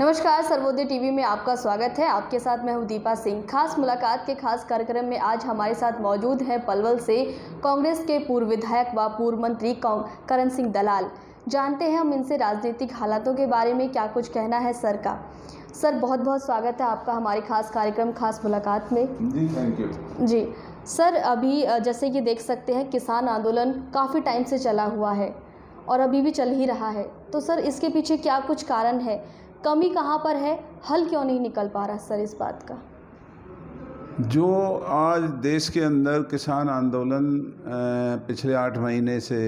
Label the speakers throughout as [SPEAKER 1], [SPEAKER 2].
[SPEAKER 1] नमस्कार, सर्वोदय टीवी में आपका स्वागत है। आपके साथ मैं हूं दीपा सिंह। खास मुलाकात के खास कार्यक्रम में आज हमारे साथ मौजूद हैं पलवल से कांग्रेस के पूर्व विधायक व पूर्व मंत्री करण सिंह दलाल। जानते हैं हम इनसे राजनीतिक हालातों के बारे में क्या कुछ कहना है सर का। सर, बहुत बहुत स्वागत है आपका हमारे खास कार्यक्रम खास मुलाकात में।
[SPEAKER 2] जी, थैंक यू।
[SPEAKER 1] जी सर, अभी जैसे कि देख सकते हैं किसान आंदोलन काफ़ी टाइम से चला हुआ है और अभी भी चल ही रहा है, तो सर इसके पीछे क्या कुछ कारण है, कमी कहाँ पर है, हल क्यों नहीं निकल पा रहा सर इस बात का?
[SPEAKER 2] जो आज देश के अंदर किसान आंदोलन पिछले 8 महीने से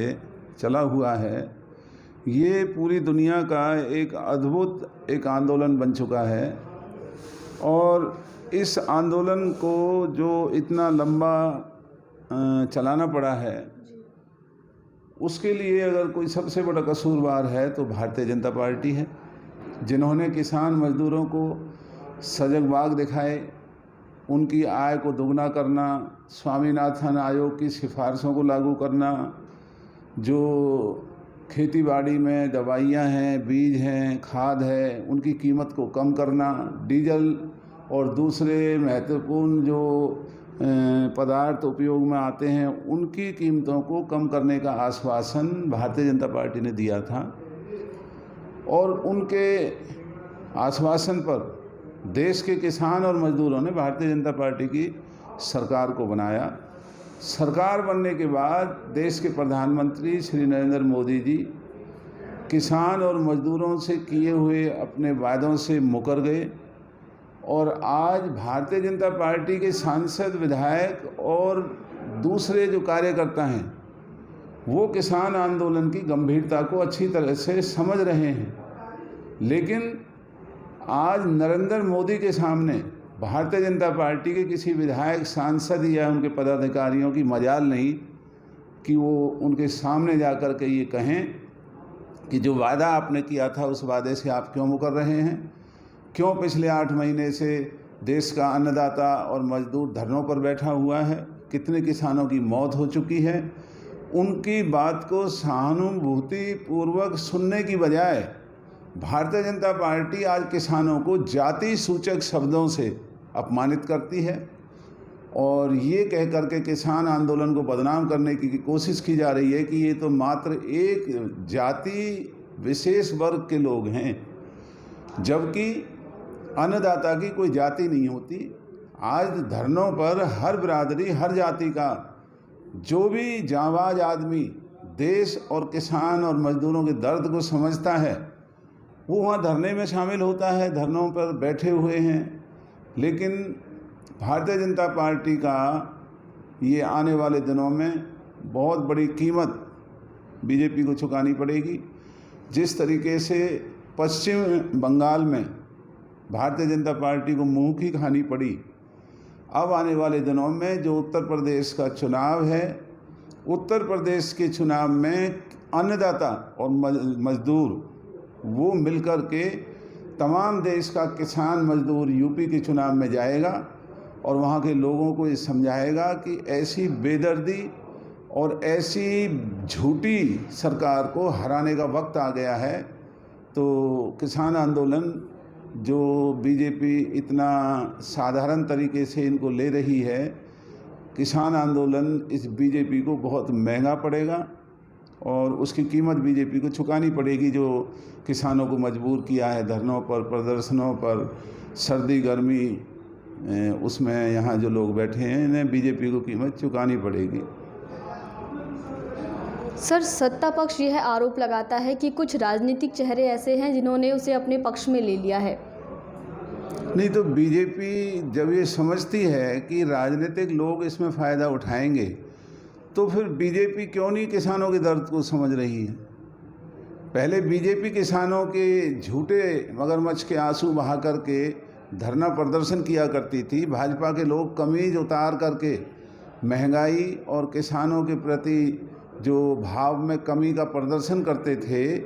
[SPEAKER 2] चला हुआ है, ये पूरी दुनिया का एक अद्भुत एक आंदोलन बन चुका है। और इस आंदोलन को जो इतना लंबा चलाना पड़ा है, उसके लिए अगर कोई सबसे बड़ा कसूरवार है तो भारतीय जनता पार्टी है, जिन्होंने किसान मजदूरों को सजग बाग दिखाए, उनकी आय को दुगना करना, स्वामीनाथन आयोग की सिफारिशों को लागू करना, जो खेती बाड़ी में दवाइयाँ हैं, बीज हैं, खाद है, उनकी कीमत को कम करना, डीजल और दूसरे महत्वपूर्ण जो पदार्थ उपयोग में आते हैं उनकी कीमतों को कम करने का आश्वासन भारतीय जनता पार्टी ने दिया था। और उनके आश्वासन पर देश के किसान और मजदूरों ने भारतीय जनता पार्टी की सरकार को बनाया। सरकार बनने के बाद देश के प्रधानमंत्री श्री नरेंद्र मोदी जी किसान और मजदूरों से किए हुए अपने वादों से मुकर गए और आज भारतीय जनता पार्टी के सांसद, विधायक और दूसरे जो कार्यकर्ता हैं वो किसान आंदोलन की गंभीरता को अच्छी तरह से समझ रहे हैं। लेकिन आज नरेंद्र मोदी के सामने भारतीय जनता पार्टी के किसी विधायक, सांसद या उनके पदाधिकारियों की मजाल नहीं कि वो उनके सामने जाकर के ये कहें कि जो वादा आपने किया था उस वादे से आप क्यों मुकर रहे हैं, क्यों पिछले 8 महीने से देश का अन्नदाता और मजदूर धरनों पर बैठा हुआ है, कितने किसानों की मौत हो चुकी है। उनकी बात को सहानुभूति पूर्वक सुनने की बजाय भारतीय जनता पार्टी आज किसानों को जाति सूचक शब्दों से अपमानित करती है और ये कह करके किसान आंदोलन को बदनाम करने की कोशिश की जा रही है कि ये तो मात्र एक जाति विशेष वर्ग के लोग हैं, जबकि अन्नदाता की कोई जाति नहीं होती। आज धरनों पर हर बिरादरी, हर जाति का जो भी जांबाज आदमी देश और किसान और मजदूरों के दर्द को समझता है वो वहाँ धरने में शामिल होता है, धरनों पर बैठे हुए हैं। लेकिन भारतीय जनता पार्टी का ये आने वाले दिनों में बहुत बड़ी कीमत बीजेपी को चुकानी पड़ेगी। जिस तरीके से पश्चिम बंगाल में भारतीय जनता पार्टी को मुँह की खानी पड़ी, अब आने वाले दिनों में जो उत्तर प्रदेश का चुनाव है, उत्तर प्रदेश के चुनाव में अन्नदाता और मजदूर वो मिलकर के तमाम देश का किसान मजदूर यूपी के चुनाव में जाएगा और वहाँ के लोगों को ये समझाएगा कि ऐसी बेदर्दी और ऐसी झूठी सरकार को हराने का वक्त आ गया है। तो किसान आंदोलन जो बीजेपी इतना साधारण तरीके से इनको ले रही है, किसान आंदोलन इस बीजेपी को बहुत महंगा पड़ेगा और उसकी कीमत बीजेपी को चुकानी पड़ेगी, जो किसानों को मजबूर किया है धरनों पर, प्रदर्शनों पर, सर्दी गर्मी उसमें यहाँ जो लोग बैठे हैं इन्हें बीजेपी को कीमत चुकानी पड़ेगी।
[SPEAKER 1] सर, सत्ता पक्ष यह आरोप लगाता है कि कुछ राजनीतिक चेहरे ऐसे हैं जिन्होंने उसे अपने पक्ष में ले लिया है।
[SPEAKER 2] नहीं तो बीजेपी जब ये समझती है कि राजनीतिक लोग इसमें फ़ायदा उठाएंगे तो फिर बीजेपी क्यों नहीं किसानों के दर्द को समझ रही है। पहले बीजेपी किसानों के झूठे मगरमच्छ के आंसू बहा करके धरना प्रदर्शन किया करती थी। भाजपा के लोग कमीज उतार करके महंगाई और किसानों के प्रति जो भाव में कमी का प्रदर्शन करते थे।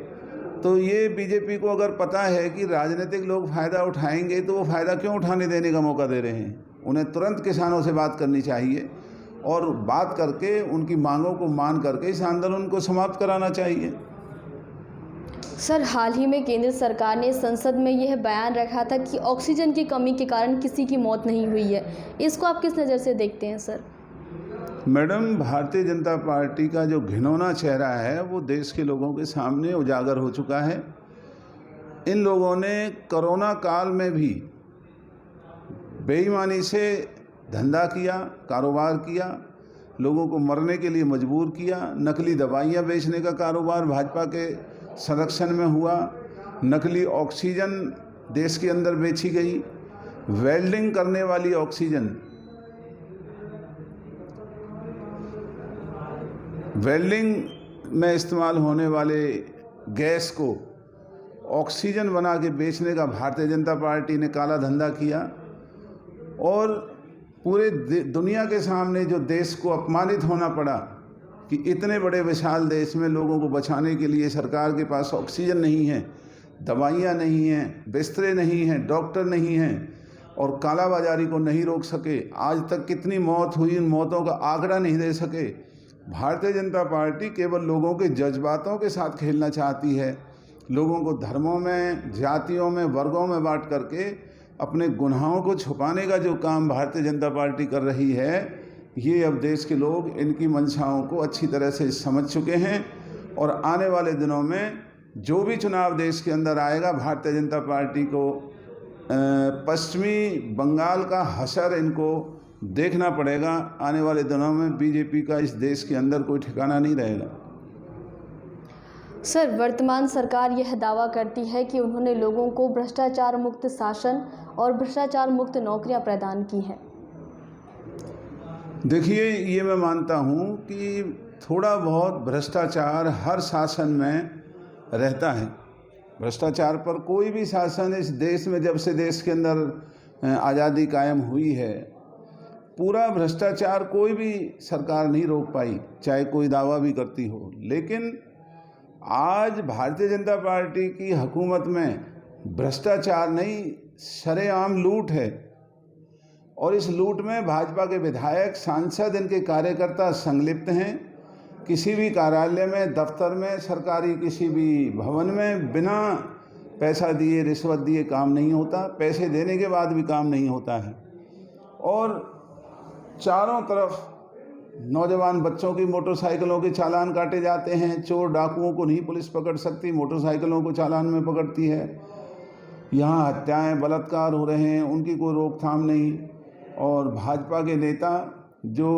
[SPEAKER 2] तो ये बीजेपी को अगर पता है कि राजनीतिक लोग फ़ायदा उठाएंगे तो वो फ़ायदा क्यों उठाने देने का मौका दे रहे हैं। उन्हें तुरंत किसानों से बात करनी चाहिए और बात करके उनकी मांगों को मान करके इस आंदोलन को समाप्त कराना चाहिए।
[SPEAKER 1] सर, हाल ही में केंद्र सरकार ने संसद में यह बयान रखा था कि ऑक्सीजन की कमी के कारण किसी की मौत नहीं हुई है। इसको आप किस नज़र से देखते हैं sir?
[SPEAKER 2] Madam, Bharatiya Janata party का जो घिनौना चेहरा है वो देश के लोगों के सामने उजागर हो चुका है। इन लोगों ने कोरोना काल में भी बेईमानी से धंधा किया, कारोबार किया, लोगों को मरने के लिए मजबूर किया। नकली दवाइयाँ बेचने का कारोबार भाजपा के संरक्षण में हुआ। नकली ऑक्सीजन देश के अंदर बेची गई। वेल्डिंग करने वाली ऑक्सीजन, वेल्डिंग में इस्तेमाल होने वाले गैस को ऑक्सीजन बना के बेचने का भारतीय जनता पार्टी ने काला धंधा किया और पूरे दुनिया के सामने जो देश को अपमानित होना पड़ा कि इतने बड़े विशाल देश में लोगों को बचाने के लिए सरकार के पास ऑक्सीजन नहीं है, दवाइयाँ नहीं हैं, बिस्तरे नहीं हैं, डॉक्टर नहीं हैं और कालाबाजारी को नहीं रोक सके। आज तक कितनी मौत हुई, इन मौतों का आंकड़ा नहीं दे सके। भारतीय जनता पार्टी केवल लोगों के जज्बातों के साथ खेलना चाहती है। लोगों को धर्मों में, जातियों में, वर्गों में बांट करके अपने गुनाहों को छुपाने का जो काम भारतीय जनता पार्टी कर रही है, ये अब देश के लोग इनकी मंशाओं को अच्छी तरह से समझ चुके हैं और आने वाले दिनों में जो भी चुनाव देश के अंदर आएगा, भारतीय जनता पार्टी को पश्चिमी बंगाल का हशर इनको देखना पड़ेगा। आने वाले दिनों में बीजेपी का इस देश के अंदर कोई ठिकाना नहीं रहेगा।
[SPEAKER 1] सर, वर्तमान सरकार यह दावा करती है कि उन्होंने लोगों को भ्रष्टाचार मुक्त शासन और भ्रष्टाचार मुक्त नौकरियां प्रदान की हैं।
[SPEAKER 2] देखिए, ये मैं मानता हूँ कि थोड़ा बहुत भ्रष्टाचार हर शासन में रहता है। भ्रष्टाचार पर कोई भी शासन इस देश में, जब से देश के अंदर आज़ादी कायम हुई है, पूरा भ्रष्टाचार कोई भी सरकार नहीं रोक पाई, चाहे कोई दावा भी करती हो। लेकिन आज भारतीय जनता पार्टी की हुकूमत में भ्रष्टाचार नहीं, शरेआम लूट है और इस लूट में भाजपा के विधायक, सांसद, इनके कार्यकर्ता संलिप्त हैं। किसी भी कार्यालय में, दफ्तर में, सरकारी किसी भी भवन में बिना पैसा दिए, रिश्वत दिए काम नहीं होता। पैसे देने के बाद भी काम नहीं होता है और चारों तरफ नौजवान बच्चों की मोटरसाइकिलों के चालान काटे जाते हैं। चोर डाकुओं को नहीं पुलिस पकड़ सकती, मोटरसाइकिलों को चालान में पकड़ती है। यहाँ हत्याएं, बलात्कार हो रहे हैं, उनकी कोई रोकथाम नहीं। और भाजपा के नेता जो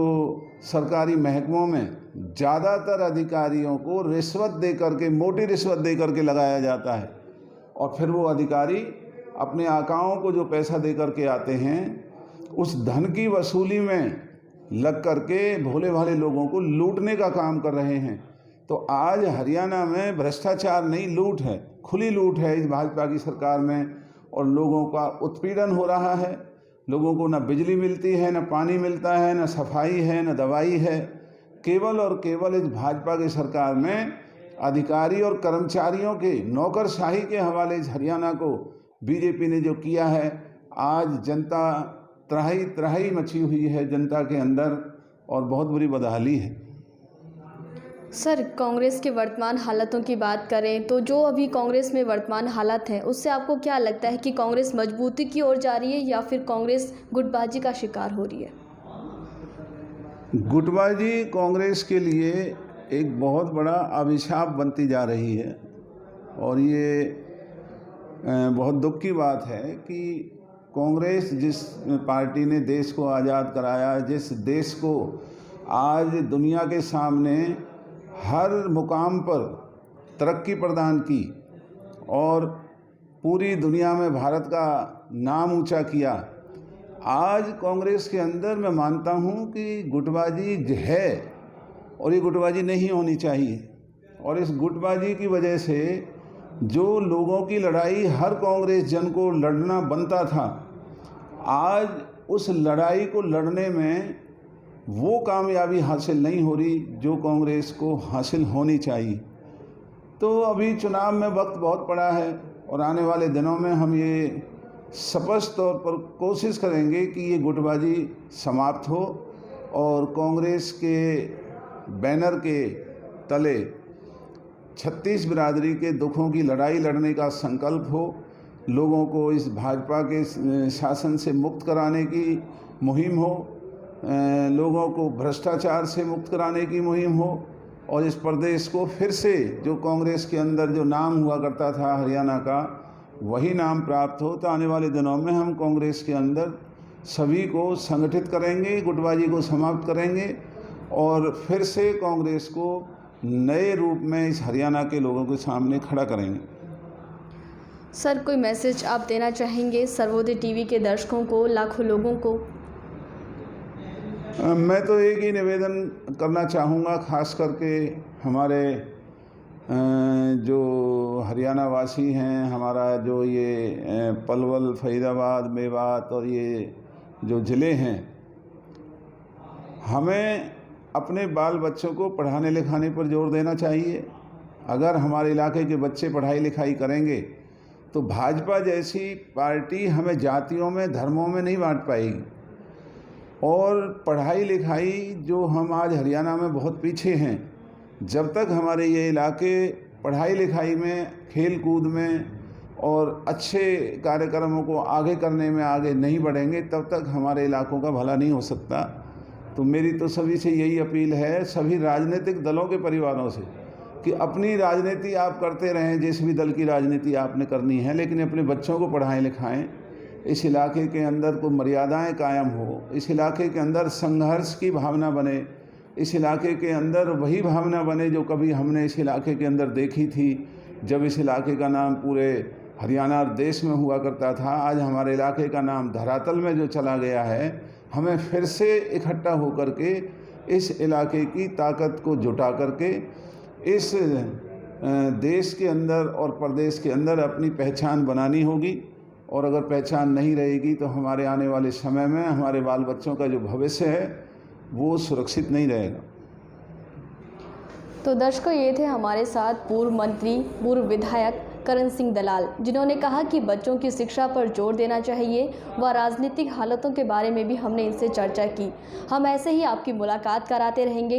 [SPEAKER 2] सरकारी महकमों में ज़्यादातर अधिकारियों को रिश्वत दे करके, मोटी रिश्वत दे करके लगाया जाता है और फिर वो अधिकारी अपने आकाओं को जो पैसा दे करके आते हैं, उस धन की वसूली में लग करके भोले भाले लोगों को लूटने का काम कर रहे हैं। तो आज हरियाणा में भ्रष्टाचार नहीं, लूट है, खुली लूट है इस भाजपा की सरकार में और लोगों का उत्पीड़न हो रहा है। लोगों को न बिजली मिलती है, न पानी मिलता है, न सफाई है, न दवाई है। केवल और केवल इस भाजपा की सरकार में अधिकारी और कर्मचारियों के नौकरशाही के हवाले इस हरियाणा को बीजेपी ने जो किया है, आज जनता त्राही त्राही मची हुई है जनता के अंदर और बहुत बुरी बदहाली है।
[SPEAKER 1] सर, कांग्रेस के वर्तमान हालातों की बात करें तो जो अभी कांग्रेस में वर्तमान हालात हैं, उससे आपको क्या लगता है कि कांग्रेस मजबूती की ओर जा रही है या फिर कांग्रेस गुटबाजी का शिकार हो रही है?
[SPEAKER 2] गुटबाजी कांग्रेस के लिए एक बहुत बड़ा अभिशाप बनती जा रही है और ये बहुत दुख की बात है कि कांग्रेस, जिस पार्टी ने देश को आज़ाद कराया, जिस देश को आज दुनिया के सामने हर मुकाम पर तरक्की प्रदान की और पूरी दुनिया में भारत का नाम ऊंचा किया, आज कांग्रेस के अंदर मैं मानता हूं कि गुटबाजी है और ये गुटबाजी नहीं होनी चाहिए। और इस गुटबाजी की वजह से जो लोगों की लड़ाई हर कांग्रेस जन को लड़ना बनता था, आज उस लड़ाई को लड़ने में वो कामयाबी हासिल नहीं हो रही जो कांग्रेस को हासिल होनी चाहिए। तो अभी चुनाव में वक्त बहुत पड़ा है और आने वाले दिनों में हम ये स्पष्ट तौर पर कोशिश करेंगे कि ये गुटबाजी समाप्त हो और कांग्रेस के बैनर के तले 36 बिरादरी के दुखों की लड़ाई लड़ने का संकल्प हो, लोगों को इस भाजपा के शासन से मुक्त कराने की मुहिम हो, लोगों को भ्रष्टाचार से मुक्त कराने की मुहिम हो और इस प्रदेश को फिर से जो कांग्रेस के अंदर जो नाम हुआ करता था हरियाणा का, वही नाम प्राप्त हो। तो आने वाले दिनों में हम कांग्रेस के अंदर सभी को संगठित करेंगे, गुटबाजी को समाप्त करेंगे और फिर से कांग्रेस को नए रूप में इस हरियाणा के लोगों के सामने खड़ा करेंगे।
[SPEAKER 1] सर, कोई मैसेज आप देना चाहेंगे सर्वोदय टीवी के दर्शकों को, लाखों लोगों को?
[SPEAKER 2] मैं तो एक ही निवेदन करना चाहूँगा, ख़ास करके हमारे जो हरियाणा वासी हैं, हमारा जो ये पलवल, फरीदाबाद, मेवात और ये जो ज़िले हैं, हमें अपने बाल बच्चों को पढ़ाने लिखाने पर जोर देना चाहिए। अगर हमारे इलाके के बच्चे पढ़ाई लिखाई करेंगे तो भाजपा जैसी पार्टी हमें जातियों में, धर्मों में नहीं बांट पाएगी। और पढ़ाई लिखाई जो हम आज हरियाणा में बहुत पीछे हैं, जब तक हमारे ये इलाके पढ़ाई लिखाई में, खेल कूद में और अच्छे कार्यक्रमों को आगे करने में आगे नहीं बढ़ेंगे, तब तक हमारे इलाकों का भला नहीं हो सकता। तो मेरी तो सभी से यही अपील है, सभी राजनीतिक दलों के परिवारों से, कि अपनी राजनीति आप करते रहें, जिस भी दल की राजनीति आपने करनी है, लेकिन अपने बच्चों को पढ़ाएं लिखाएं। इस इलाके के अंदर को मर्यादाएं कायम हो, इस इलाके के अंदर संघर्ष की भावना बने, इस इलाके के अंदर वही भावना बने जो कभी हमने इस इलाके के अंदर देखी थी, जब इस इलाके का नाम पूरे हरियाणा और देश में हुआ करता था। आज हमारे इलाके का नाम धरातल में जो चला गया है, हमें फिर से इकट्ठा होकर के इस इलाके की ताकत को जुटा करके इस देश के अंदर और प्रदेश के अंदर अपनी पहचान बनानी होगी। और अगर पहचान नहीं रहेगी तो हमारे आने वाले समय में हमारे बाल बच्चों का जो भविष्य है वो सुरक्षित नहीं रहेगा।
[SPEAKER 1] तो दर्शकों, ये थे हमारे साथ पूर्व मंत्री, पूर्व विधायक करण सिंह दलाल, जिन्होंने कहा कि बच्चों की शिक्षा पर जोर देना चाहिए व राजनीतिक हालतों के बारे में भी हमने इनसे चर्चा की। हम ऐसे ही आपकी मुलाकात कराते रहेंगे।